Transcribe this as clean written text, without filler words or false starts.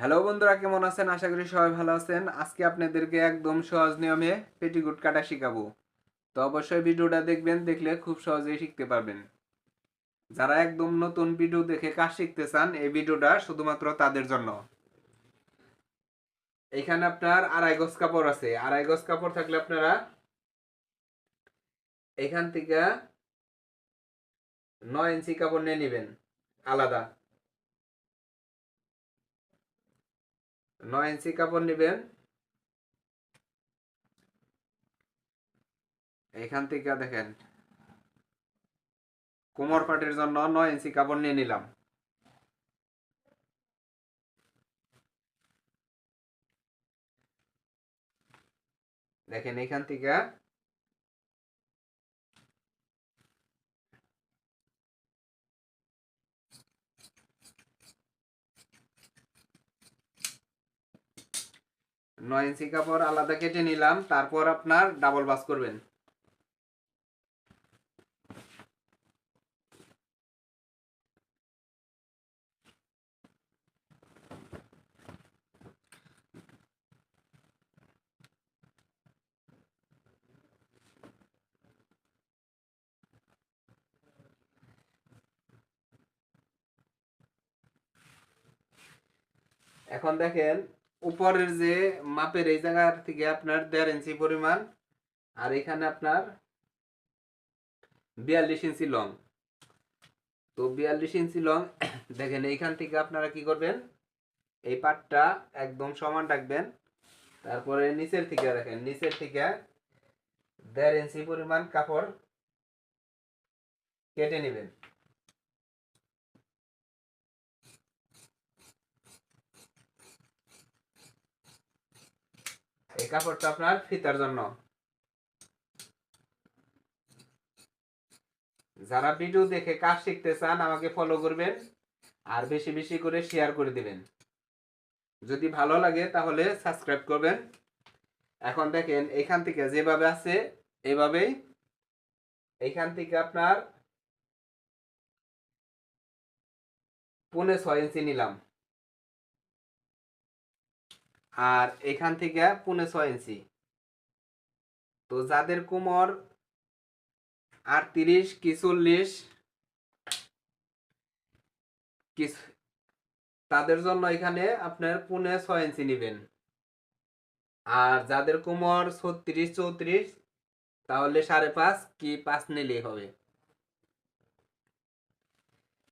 Hello বন্ধুরা, কেমন আছেন? আশা করি সবাই ভালো আছেন। আজকে আপনাদেরকে একদম সহজ নিয়মে পেটিকোট কাটা শিখাবো। তো অবশ্যই ভিডিওটা দেখবেন, দেখলে খুব সহজেই শিখতে পারবেন। যারা একদম নতুন ভিডিও দেখে কাজ শিখতে চান, এই ভিডিওটা শুধুমাত্র তাদের জন্য। এখানে আপনার 2.5 গজ কাপড় আছে। 2.5 গজ কাপড় থাকলে আপনারা এখান থেকে 9 ইঞ্চি কাপড় নিয়ে নেবেন আলাদা। 9 ইঞ্চি কাপড় নেবেন। এখান থেকে দেখেন, কোমর পাটের জন্য 9 ইঞ্চি কাপড় নিয়ে নিলাম। দেখেন এখান থেকে নয় ইঞ্চি কাপড় আলাদা কেটে নিলাম। তারপর আপনার ডাবল ভাঁজ করবেন। এখন দেখেন, উপরের যে মাপের এই জায়গার থেকে আপনার 1.5 ইঞ্চি পরিমাণ, আর এখানে আপনার 42 ইঞ্চি লং। তো 42 ইঞ্চি লং দেখেন, এইখান থেকে আপনারা কি করবেন, এই পাটটা একদম সমান রাখবেন। তারপরে নিচের থেকে দেখেন, নিচের থেকে 1.5 ইঞ্চি পরিমাণ কাপড় কেটে নেবেন। এই কাপড়টা আপনার ফিতার জন্য। যারা ভিডিও দেখে কাজ শিখতে চান, আমাকে ফলো করবেন আর বেশি বেশি করে শেয়ার করে দিবেন। যদি ভালো লাগে তাহলে সাবস্ক্রাইব করবেন। এখন দেখেন, এখান থেকে যেভাবে আছে এভাবেই এইখান থেকে আপনার 6.5 ইঞ্চি নিলাম, আর এখান থেকে 6.5 ইঞ্চি। তো যাদের কোমর 38 কি 40 তাদের জন্য এখানে আপনার 6.5 ইঞ্চি নেবেন। আর যাদের কোমর 36 34 তাহলে 5.5 কি 5 নিলেই হবে।